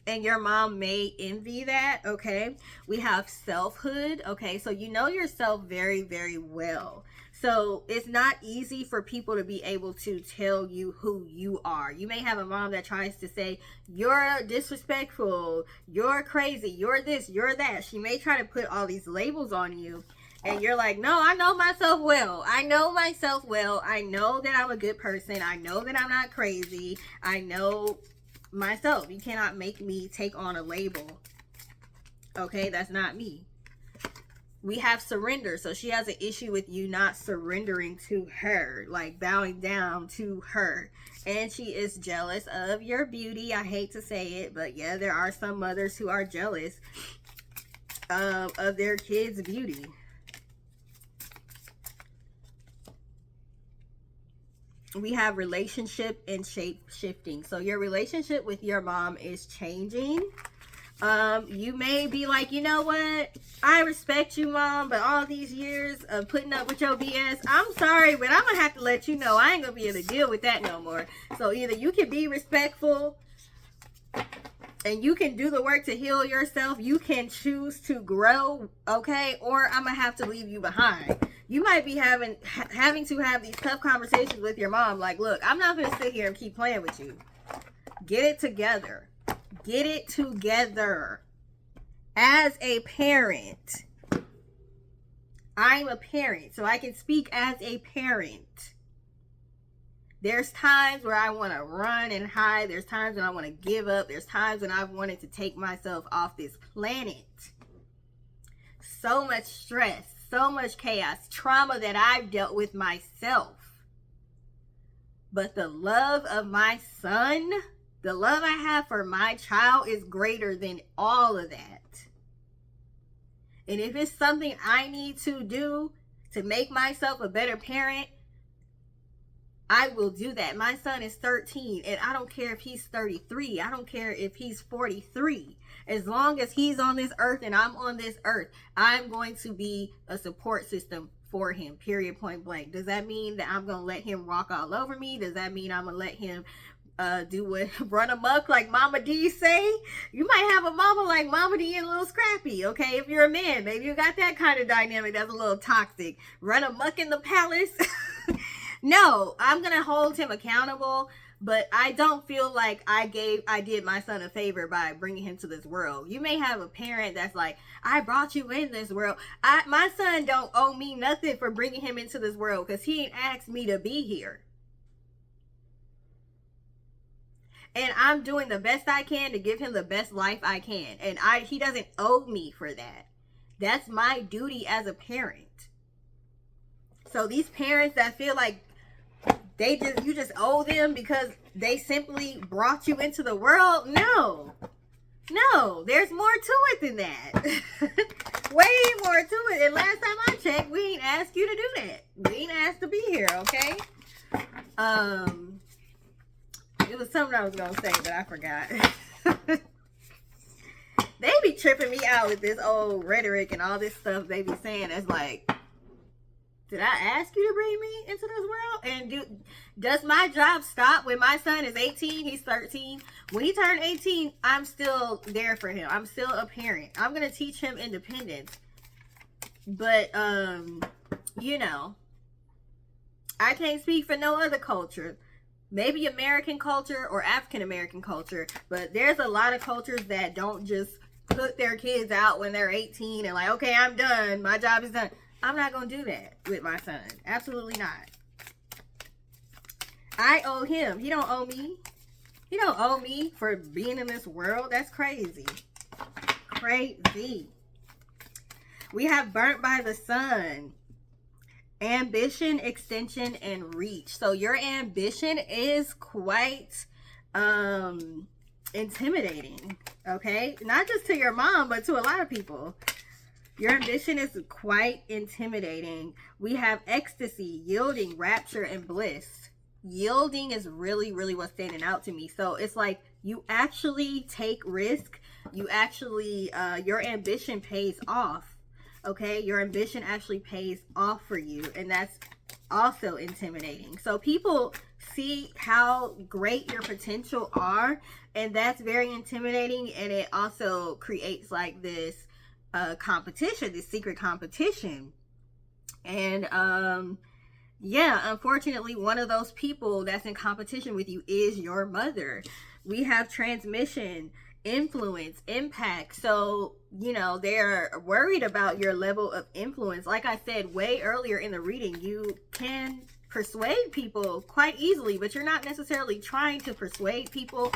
your mom may envy that. Okay, we have selfhood. Okay, so you know yourself very, very well. So it's not easy for people to be able to tell you who you are. You may have a mom that tries to say, you're disrespectful, you're crazy, you're this, you're that. She may try to put all these labels on you. And you're like, no, I know myself well. I know myself well. I know that I'm a good person. I know that I'm not crazy. I know myself. You cannot make me take on a label. Okay, that's not me. We have surrender. So she has an issue with you not surrendering to her, like bowing down to her. And she is jealous of your beauty. I hate to say it, but yeah, there are some mothers who are jealous of their kids' beauty. We have relationship and shape shifting. So your relationship with your mom is changing. You may be like, you know what, I respect you, Mom, but all these years of putting up with your BS, I'm sorry, but I'm gonna have to let you know I ain't gonna be able to deal with that no more. So either you can be respectful and you can do the work to heal yourself, you can choose to grow, okay, or I'm gonna have to leave you behind. You might be having to have these tough conversations with your mom, like, look, I'm not gonna sit here and keep playing with you. Get it together. Get it together. As a parent, I'm a parent, so I can speak as a parent. There's times where I want to run and hide. There's times when I want to give up. There's times when I've wanted to take myself off this planet. So much stress, so much chaos, trauma that I've dealt with myself. But the love of my son, the love I have for my child is greater than all of that. And if it's something I need to do to make myself a better parent, I will do that. My son is 13, and I don't care if he's 33. I don't care if he's 43. As long as he's on this earth and I'm on this earth, I'm going to be a support system for him, period, point blank. Does that mean that I'm going to let him walk all over me? Does that mean I'm going to let him do what, run amok like Mama D say? You might have a mama like Mama D and a little scrappy, okay? If you're a man, maybe you got that kind of dynamic that's a little toxic. Run amok in the palace. No, I'm gonna hold him accountable, but I don't feel like I did my son a favor by bringing him to this world. You may have a parent that's like, I brought you in this world. My son don't owe me nothing for bringing him into this world because he ain't asked me to be here. And I'm doing the best I can to give him the best life I can. And he doesn't owe me for that. That's my duty as a parent. So these parents that feel like you just owe them because they simply brought you into the world, no, there's more to it than that. Way more to it. And last time I checked, we ain't asked you to do that. We ain't asked to be here, okay? It was something I was gonna say, but I forgot. They be tripping me out with this old rhetoric and all this stuff they be saying. It's like, did I ask you to bring me into this world? And does my job stop when my son is 18? He's 13. When he turned 18, I'm still there for him. I'm still a parent. I'm going to teach him independence. But, you know, I can't speak for no other culture. Maybe American culture or African American culture. But there's a lot of cultures that don't just put their kids out when they're 18 and like, okay, I'm done. My job is done. I'm not going to do that with my son. Absolutely not. I owe him. He don't owe me. He don't owe me for being in this world. That's crazy. Crazy. We have burnt by the sun. Ambition, extension, and reach. So your ambition is quite intimidating. Okay? Not just to your mom, but to a lot of people. Your ambition is quite intimidating. We have ecstasy, yielding, rapture, and bliss. Yielding is really, really what's standing out to me. So it's like you actually take risk. You actually, your ambition pays off. Okay? Your ambition actually pays off for you. And that's also intimidating. So people see how great your potential are. And that's very intimidating. And it also creates like this competition, this secret competition. And yeah, unfortunately, one of those people that's in competition with you is your mother. We have transmission, influence, impact. So, you know, they're worried about your level of influence. Like I said way earlier in the reading, you can persuade people quite easily, but you're not necessarily trying to persuade people.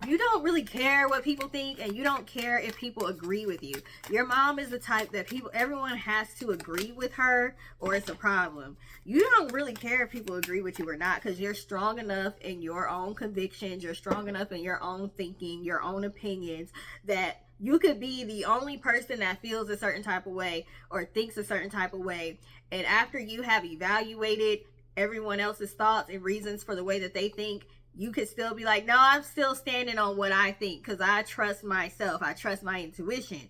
You don't really care what people think, and you don't care if people agree with you. Your mom is the type that everyone has to agree with her, or it's a problem. You don't really care if people agree with you or not, because you're strong enough in your own convictions, you're strong enough in your own thinking, your own opinions, that you could be the only person that feels a certain type of way or thinks a certain type of way. And after you have evaluated everyone else's thoughts and reasons for the way that they think, you could still be like, no, I'm still standing on what I think because I trust myself. I trust my intuition.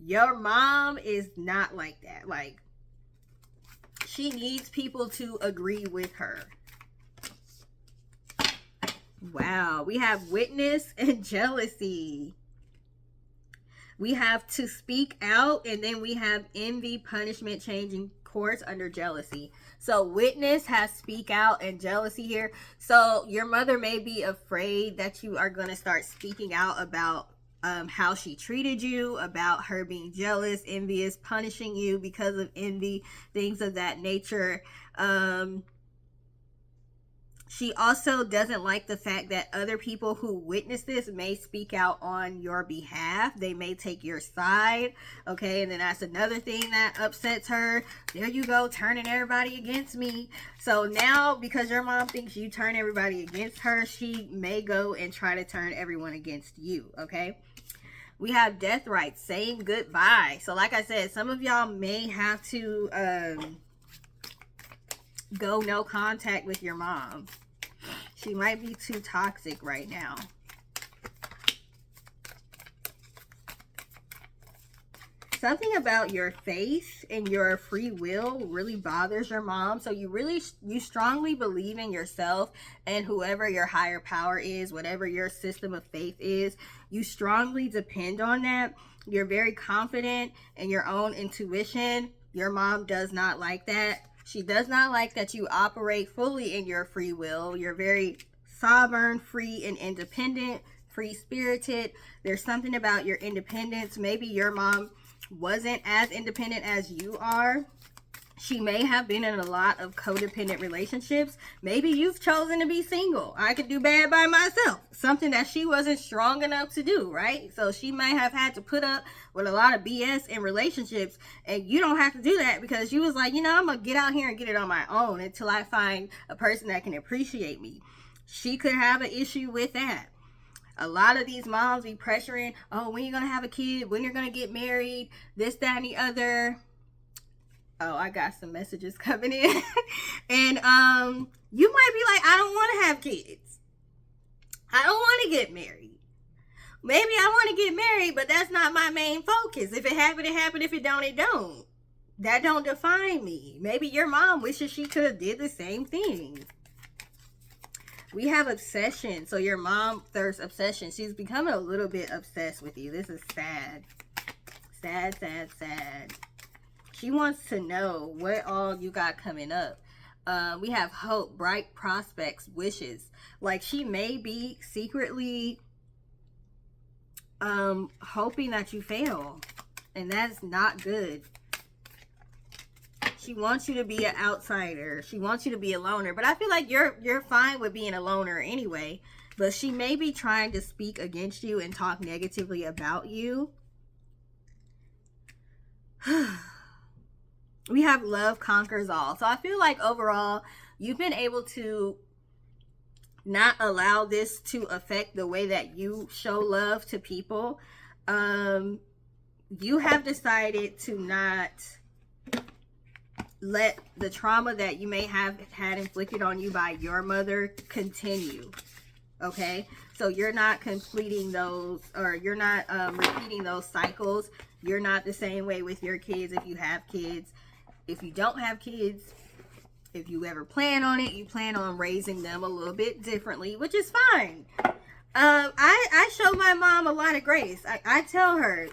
Your mom is not like that. Like, she needs people to agree with her. Wow. We have witness and jealousy. We have to speak out, and then we have envy, punishment, changing course under jealousy. So witness has speak out and jealousy here. So your mother may be afraid that you are going to start speaking out about how she treated you, about her being jealous, envious, punishing you because of envy, things of that nature. She also doesn't like the fact that other people who witness this may speak out on your behalf. They may take your side, okay? And then that's another thing that upsets her. There you go, turning everybody against me. So now, because your mom thinks you turn everybody against her, she may go and try to turn everyone against you, okay? We have death rights, saying goodbye. So like I said, some of y'all may have to go no contact with your mom. She might be too toxic right now. Something about your faith and your free will really bothers your mom. So you strongly believe in yourself and whoever your higher power is, whatever your system of faith is. You strongly depend on that. You're very confident in your own intuition. Your mom does not like that. She does not like that you operate fully in your free will. You're very sovereign, free, and independent, free-spirited. There's something about your independence. Maybe your mom wasn't as independent as you are. She may have been in a lot of codependent relationships. Maybe you've chosen to be single. I could do bad by myself. Something that she wasn't strong enough to do, right? So she might have had to put up with a lot of BS in relationships, and you don't have to do that because you was like, you know, I'm going to get out here and get it on my own until I find a person that can appreciate me. She could have an issue with that. A lot of these moms be pressuring, oh, when you're going to have a kid, when you're going to get married, this, that, and the other. Oh, I got some messages coming in. And you might be like, I don't want to have kids. I don't want to get married. Maybe I want to get married, but that's not my main focus. If it happened, it happened. If it don't, it don't. That don't define me. Maybe your mom wishes she could have did the same thing. We have obsession. So your mom, there's obsession. She's becoming a little bit obsessed with you. This is sad. Sad, sad, sad. She wants to know what all you got coming up. We have hope, bright prospects, wishes. Like she may be secretly hoping that you fail. And that's not good. She wants you to be an outsider. She wants you to be a loner. But I feel like you're fine with being a loner anyway. But she may be trying to speak against you and talk negatively about you. We have love conquers all. So I feel like overall, you've been able to not allow this to affect the way that you show love to people. You have decided to not let the trauma that you may have had inflicted on you by your mother continue. Okay? So you're not completing those, or you're not repeating those cycles. You're not the same way with your kids if you have kids. If you don't have kids, if you ever plan on it, you plan on raising them a little bit differently, which is fine. I show my mom a lot of grace. I tell her,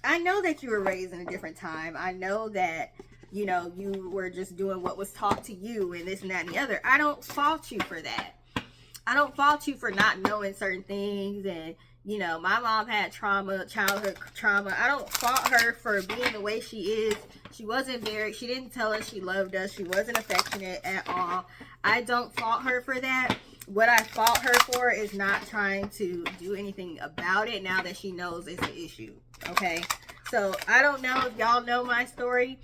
I know that you were raised in a different time. I know that, you know, you were just doing what was taught to you and this and that and the other. I don't fault you for that. I don't fault you for not knowing certain things. And, you know, my mom had trauma, childhood trauma. I don't fault her for being the way she is. She she didn't tell us she loved us. She wasn't affectionate at all. I don't fault her for that. what I fought her for is not trying to do anything about it now that she knows it's an issue. Okay, so I don't know if y'all know my story,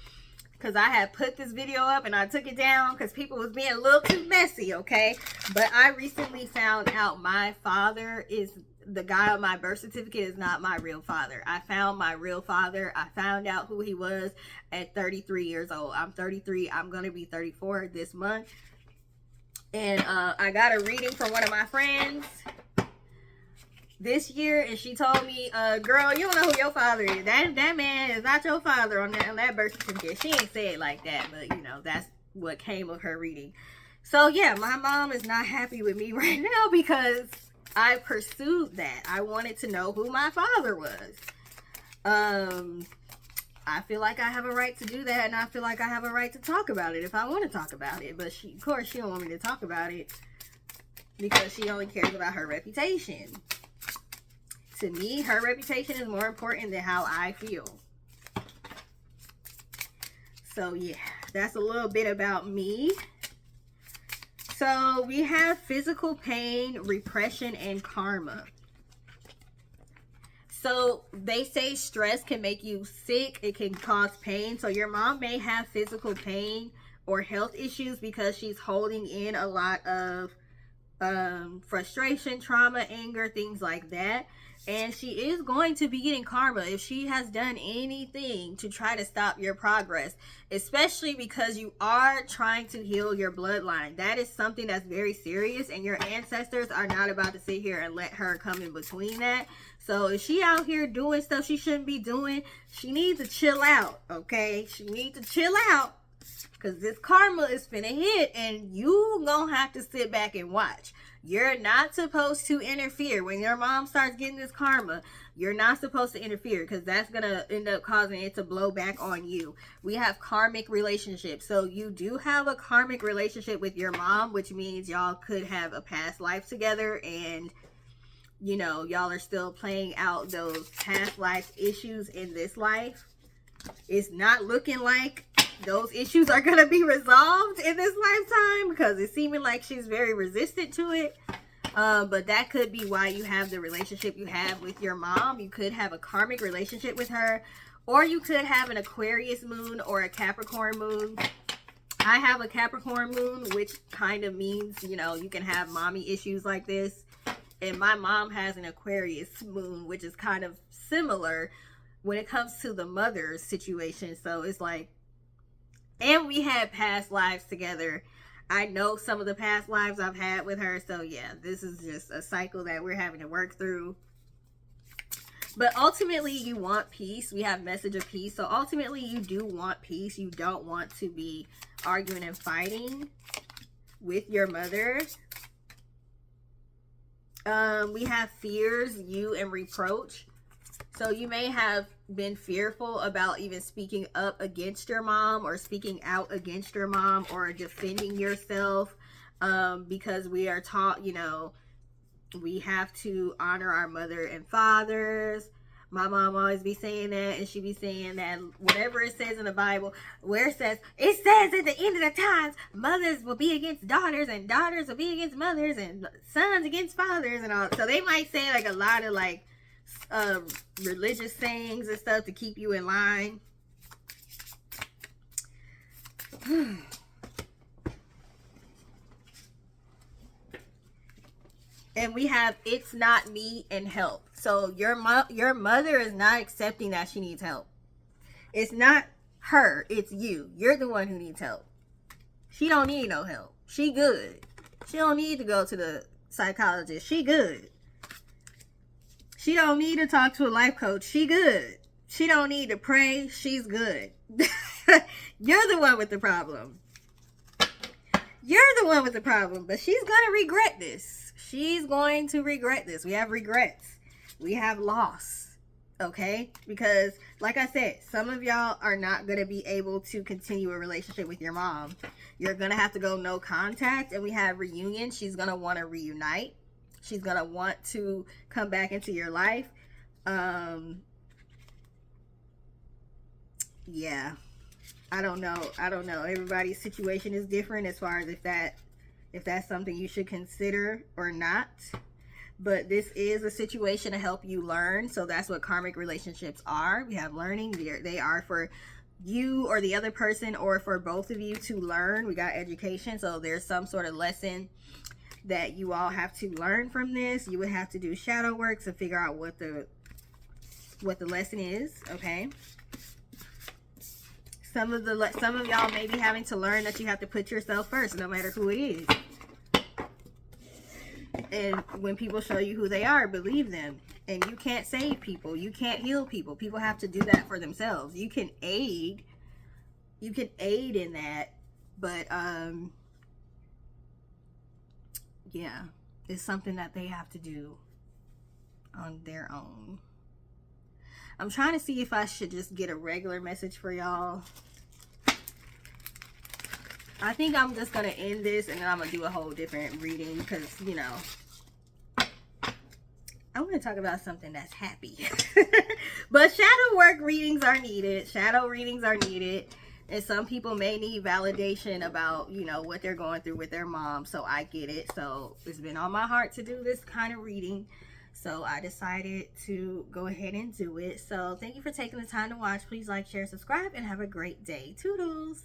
because I had put this video up and I took it down because people was being a little too messy. Okay, but I recently found out my father is the guy on my birth certificate is not my real father. I found my real father. I found out who he was at 33 years old. I'm 33. I'm gonna be 34 this month. And I got a reading from one of my friends this year, and she told me, girl, you don't know who your father is. That man is not your father on that birth certificate. She ain't say it like that, but you know, that's what came of her reading. So yeah, my mom is not happy with me right now because I pursued that. I wanted to know who my father was. I feel like I have a right to do that, and I feel like I have a right to talk about it if I want to talk about it. But she, of course, she don't want me to talk about it because she only cares about her reputation. To me, her reputation is more important than how I feel. So yeah, that's a little bit about me. So we have physical pain, repression, and karma. So they say stress can make you sick. It can cause pain. So your mom may have physical pain or health issues because she's holding in a lot of frustration, trauma, anger, things like that. And she is going to be getting karma if she has done anything to try to stop your progress, especially because you are trying to heal your bloodline. That is something that's very serious, and your ancestors are not about to sit here and let her come in between that. So if she out here doing stuff she shouldn't be doing, she needs to chill out, okay? She needs to chill out, because this karma is finna hit, and you gonna have to sit back and watch. You're not supposed to interfere. When your mom starts getting this karma, you're not supposed to interfere, because that's gonna end up causing it to blow back on you. We have karmic relationships. So you do have a karmic relationship with your mom, which means y'all could have a past life together, and you know, y'all are still playing out those past life issues in this life. It's not looking like those issues are going to be resolved in this lifetime, because it's seeming like she's very resistant to it. But that could be why you have the relationship you have with your mom. You could have a karmic relationship with her, or you could have an Aquarius moon or a Capricorn moon. I have a Capricorn moon, which kind of means, you know, you can have mommy issues like this. And my mom has an Aquarius moon, which is kind of similar when it comes to the mother situation. So it's like, and we had past lives together. I know some of the past lives I've had with her. So yeah, this is just a cycle that we're having to work through. But ultimately, you want peace. We have message of peace. So ultimately, you do want peace. You don't want to be arguing and fighting with your mother. We have fears, you, and reproach. So you may have been fearful about even speaking up against your mom, or speaking out against your mom, or defending yourself, because we are taught, you know, we have to honor our mother and fathers. My mom always be saying that, and she be saying that whatever it says in the Bible, where it says at the end of the times, mothers will be against daughters, and daughters will be against mothers, and sons against fathers, and all. So they might say like a lot of like religious sayings and stuff to keep you in line. And we have it's not me and help. So your mother is not accepting that she needs help. It's not her, it's you. You're the one who needs help. She don't need no help. She good. She don't need to go to the psychologist. She good. She don't need to talk to a life coach. She good. She don't need to pray. She's good. You're the one with the problem. You're the one with the problem. But she's going to regret this. She's going to regret this. We have regrets. We have loss. Okay? Because, like I said, some of y'all are not going to be able to continue a relationship with your mom. You're going to have to go no contact. And we have reunion. She's going to want to reunite. She's going to want to come back into your life. Yeah. I don't know. Everybody's situation is different as far as if that if that's something you should consider or not. But this is a situation to help you learn. So that's what karmic relationships are. We have learning. They are for you or the other person, or for both of you to learn. We got education. So there's some sort of lesson that you all have to learn from this. You would have to do shadow work to figure out what the lesson is. Okay. Some of y'all may be having to learn that you have to put yourself first, no matter who it is. And when people show you who they are, believe them. And you can't save people. You can't heal people. People have to do that for themselves. You can aid. You can aid in that. But, yeah. It's something that they have to do on their own. I'm trying to see if I should just get a regular message for y'all. I think I'm just going to end this and then I'm going to do a whole different reading because, you know, I want to talk about something that's happy. But shadow work readings are needed. Shadow readings are needed. And some people may need validation about, you know, what they're going through with their mom. So I get it. So it's been on my heart to do this kind of reading. So I decided to go ahead and do it. So thank you for taking the time to watch. Please like, share, subscribe, and have a great day. Toodles.